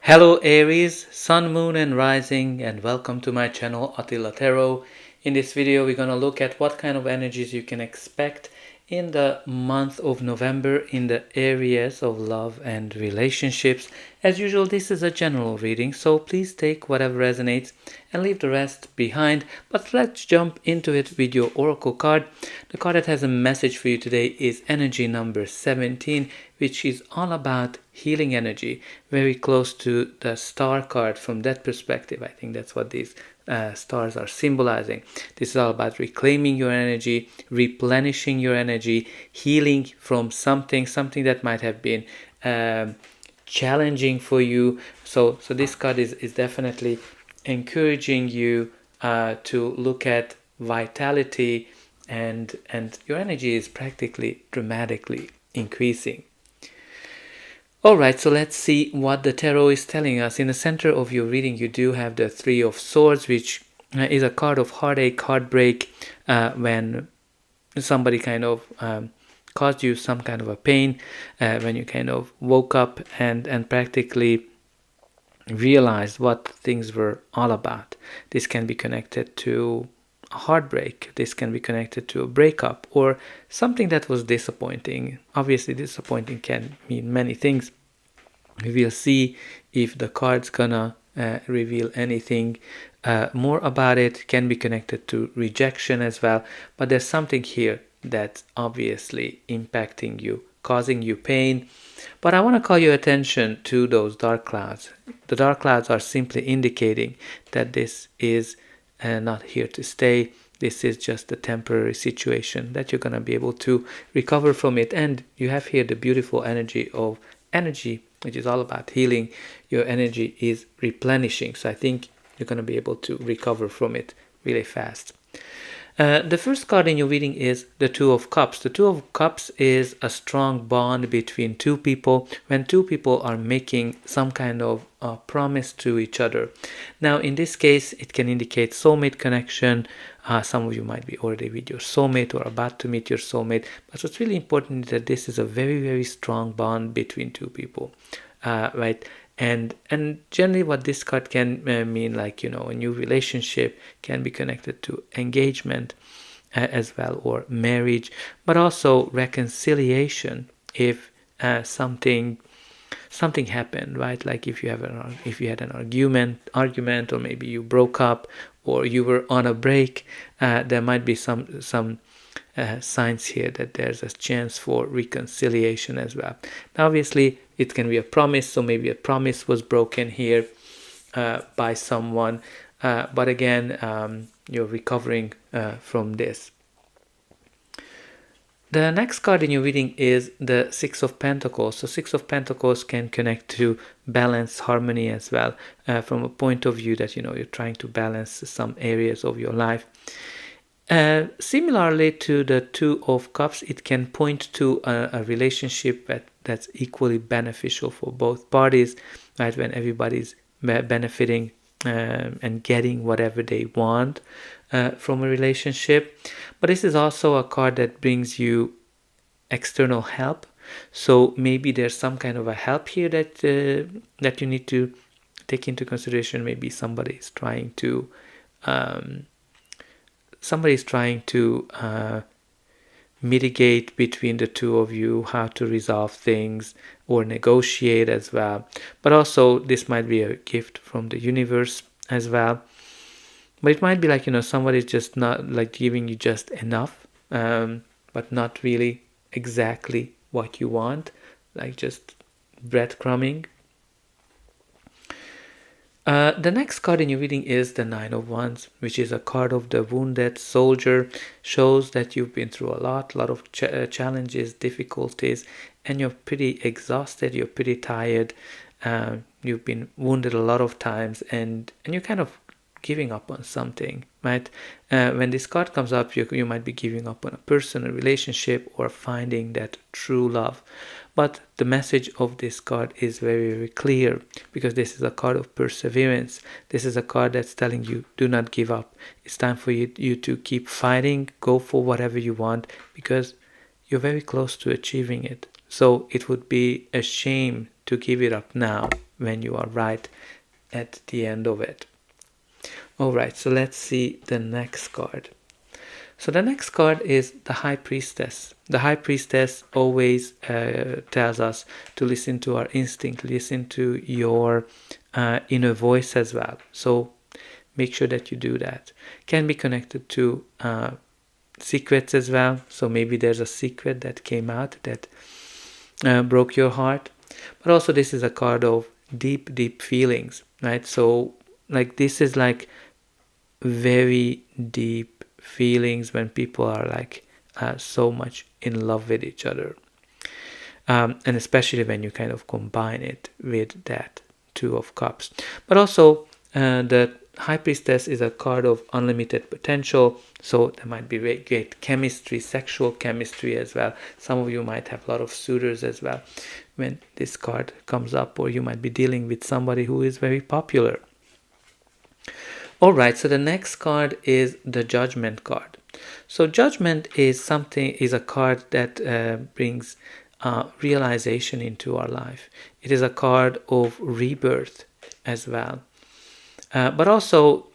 Hello Aries, Sun, Moon and Rising, and welcome to my channel Attila Tarot. In this video we're going to look at what kind of energies you can expect in the month of November in the areas of love and relationships. As usual, this is a general reading, so please take whatever resonates and leave the rest behind. But let's jump into it with your oracle card. The card that has a message for you today is energy number 17, which is all about healing energy, very close to the star card from that perspective. I think that's what these stars are symbolizing. This is all about reclaiming your energy, replenishing your energy, healing from something that might have been challenging for you. So this card is definitely encouraging you to look at vitality, and your energy is practically dramatically increasing. Alright, so let's see what the tarot is telling us. In the center of your reading you do have the Three of Swords, which is a card of heartache, heartbreak, when somebody kind of caused you some kind of a pain, when you kind of woke up and practically realized what things were all about. This can be connected to a heartbreak, this can be connected to a breakup or something that was disappointing. Obviously disappointing can mean many things. We will see if the card's gonna reveal anything more about it. Can be connected to rejection as well, but there's something here that's obviously impacting you, causing you pain. But I want to call your attention to those dark clouds. The dark clouds are simply indicating that this is not here to stay. This is just a temporary situation, that you're going to be able to recover from it. And you have here the beautiful energy of energy, which is all about healing. Your energy is replenishing. So I think you're going to be able to recover from it really fast. The first card in your reading is the Two of Cups. The Two of Cups is a strong bond between two people, when two people are making some kind of promise to each other. Now in this case it can indicate soulmate connection. Some of you might be already with your soulmate or about to meet your soulmate, but what's really important is that this is a very, very strong bond between two people, right? And generally what this card can mean, like, you know, a new relationship, can be connected to engagement as well, or marriage, but also reconciliation if something happened, right? Like if you had an argument, or maybe you broke up, or you were on a break, there might be some signs here that there's a chance for reconciliation as well. Now obviously it can be a promise, so maybe a promise was broken here by someone, but again you're recovering from this. The next card in your reading is the Six of Pentacles. So Six of Pentacles can connect to balance, harmony as well, from a point of view that, you know, you're trying to balance some areas of your life. Similarly to the Two of Cups, it can point to a relationship that's equally beneficial for both parties, right? When everybody's benefiting and getting whatever they want from a relationship. But this is also a card that brings you external help. So maybe there's some kind of a help here that you need to take into consideration. Maybe somebody's trying to mitigate between the two of you, how to resolve things or negotiate as well. But also this might be a gift from the universe as well. But it might be like, you know, somebody's just not like giving you just enough, but not really exactly what you want, like just breadcrumbing. The next card in your reading is the Nine of Wands, which is a card of the wounded soldier. Shows that you've been through a lot of challenges, difficulties, and you're pretty exhausted, you're pretty tired, you've been wounded a lot of times, and you're kind of giving up on something, right? When this card comes up, you might be giving up on a person, a relationship, or finding that true love. But the message of this card is very, very clear, because this is a card of perseverance. This is a card that's telling you, do not give up. It's time for you to keep fighting, go for whatever you want, because you're very close to achieving it. So it would be a shame to give it up now. when you are right at the end of it. Alright, so let's see the next card. So the next card is the High Priestess. The High Priestess always tells us to listen to our instinct, listen to your inner voice as well. So make sure that you do that. Can be connected to secrets as well. So maybe there's a secret that came out that broke your heart. But also this is a card of deep, deep feelings, right? So like this is like very deep feelings when people are like so much in love with each other, and especially when you kind of combine it with that Two of Cups. But also the High Priestess is a card of unlimited potential, so there might be great chemistry, sexual chemistry as well. Some of you might have a lot of suitors as well when this card comes up, or you might be dealing with somebody who is very popular. Alright, so the next card is the Judgment card. So Judgment is a card that brings realization into our life. It is a card of rebirth as well. But also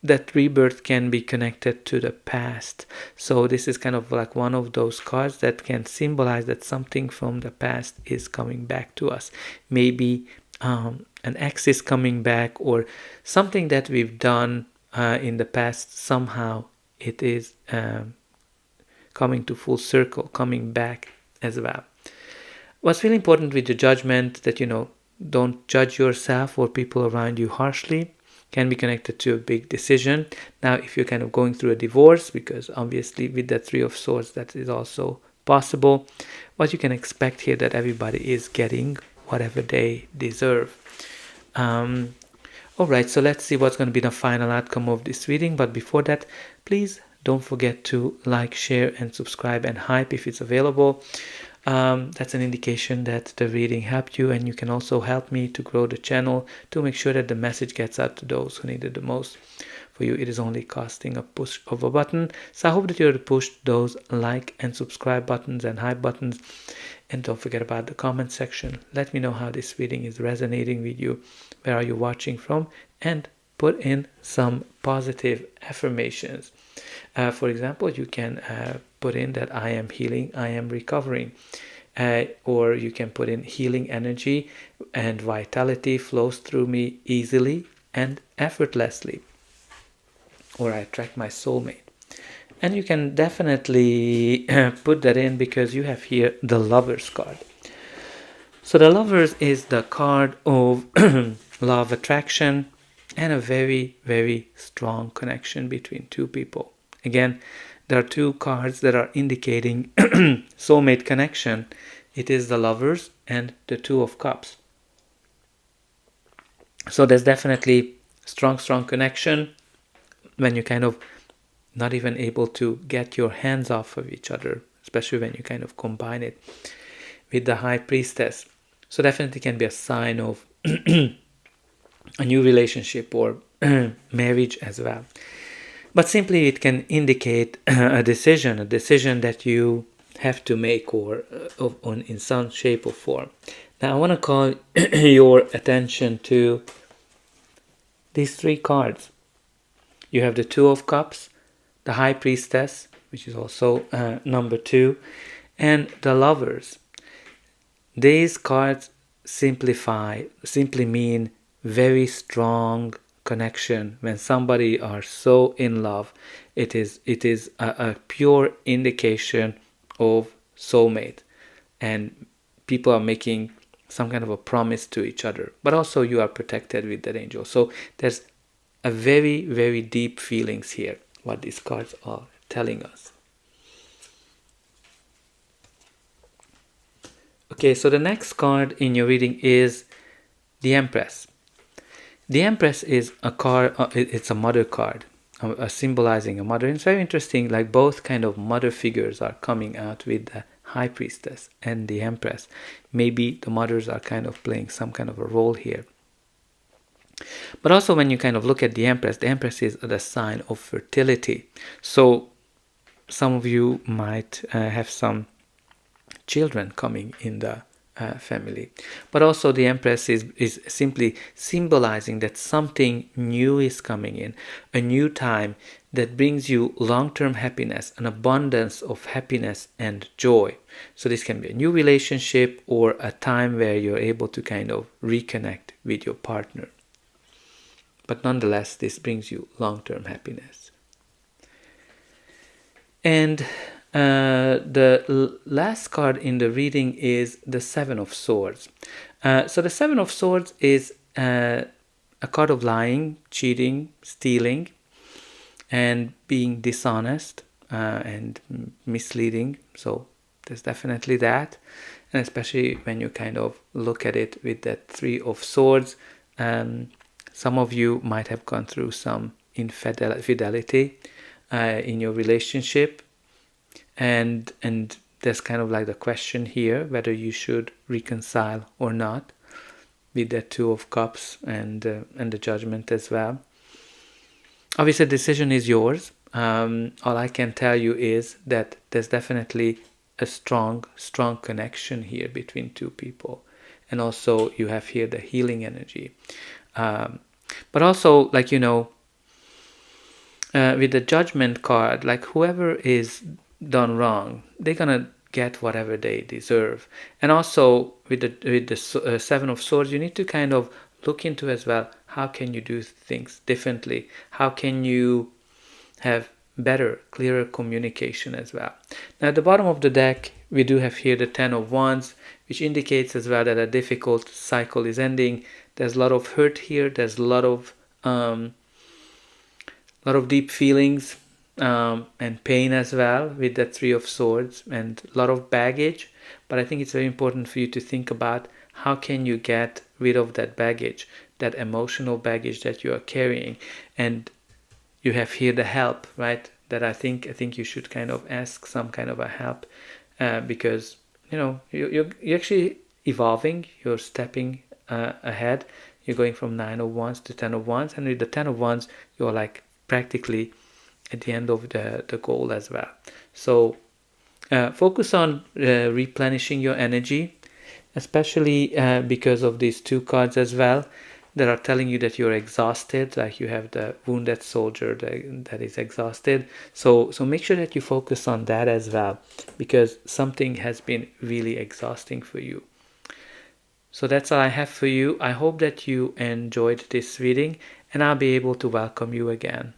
that rebirth can be connected to the past. So this is kind of like one of those cards that can symbolize that something from the past is coming back to us. Maybe an ex is coming back, or something that we've done in the past, somehow it is coming to full circle, coming back as well. What's really important with the Judgment, that don't judge yourself or people around you harshly. Can be connected to a big decision. Now, if you're kind of going through a divorce, because obviously with the Three of Swords that is also possible, what you can expect here, that everybody is getting whatever they deserve. Alright, so let's see what's going to be the final outcome of this reading. But before that, please don't forget to like, share, and subscribe, and hype if it's available. That's an indication that the reading helped you, and you can also help me to grow the channel, to make sure that the message gets out to those who need it the most. For you, it is only costing a push of a button. So I hope that you're to push those like and subscribe buttons and hype buttons. And don't forget about the comment section. Let me know how this reading is resonating with you. Where are you watching from? And put in some positive affirmations. For example, you can put in that I am healing, I am recovering. Or you can put in healing energy and vitality flows through me easily and effortlessly. Or I attract my soulmate. And you can definitely put that in, because you have here the Lovers card. So the Lovers is the card of law of attraction and a very, very strong connection between two people. Again, there are two cards that are indicating soulmate connection. It is the Lovers and the Two of Cups. So there's definitely strong connection when you kind of not even able to get your hands off of each other, especially when you kind of combine it with the High Priestess. So definitely can be a sign of a new relationship or marriage as well. But simply it can indicate a decision that you have to make, or in some shape or form. Now I want to call your attention to these three cards. You have the Two of Cups, the High Priestess, which is also number 2, and the Lovers. These cards simply mean very strong connection. When somebody are so in love, it is a pure indication of soulmate, and people are making some kind of a promise to each other, but also you are protected with that angel. So there's a very, very deep feelings here, what these cards are telling us. Okay, so the next card in your reading is the Empress. The Empress is a card, it's a mother card, symbolizing a mother. And it's very interesting, like both kind of mother figures are coming out with the High Priestess and the Empress. Maybe the mothers are kind of playing some kind of a role here. But also when you kind of look at the Empress is the sign of fertility. So some of you might have some children coming in the family. But also the Empress is simply symbolizing that something new is coming in, a new time that brings you long-term happiness, an abundance of happiness and joy. So this can be a new relationship or a time where you're able to kind of reconnect with your partner. But nonetheless, this brings you long-term happiness. And the last card in the reading is the Seven of Swords. So the Seven of Swords is a card of lying, cheating, stealing, and being dishonest and misleading. So there's definitely that. And especially when you kind of look at it with that Three of Swords, some of you might have gone through some infidelity in your relationship, and there's kind of like the question here whether you should reconcile or not, with the Two of Cups and the Judgment as well. Obviously, the decision is yours. All I can tell you is that there's definitely a strong connection here between two people, and also you have here the healing energy. But also, like, with the Judgment card, like, whoever is done wrong, they're gonna get whatever they deserve. And also with the Seven of Swords, you need to kind of look into as well, how can you do things differently? How can you have better, clearer communication as well? Now at the bottom of the deck, we do have here the Ten of Wands, which indicates as well that a difficult cycle is ending. There's a lot of hurt here. There's a lot of deep feelings and pain as well with the Three of Swords, and a lot of baggage. But I think it's very important for you to think about how can you get rid of that baggage, that emotional baggage that you are carrying. And you have here the help, right? That I think you should kind of ask some kind of a help, because you're actually evolving. You're stepping ahead. You're going from Nine of Wands to Ten of Wands, and with the Ten of Wands, you're like practically at the end of the goal as well. So focus on replenishing your energy, especially because of these two cards as well that are telling you that you're exhausted. Like you have the wounded soldier that is exhausted. So make sure that you focus on that as well, because something has been really exhausting for you. So that's all I have for you. I hope that you enjoyed this reading, and I'll be able to welcome you again.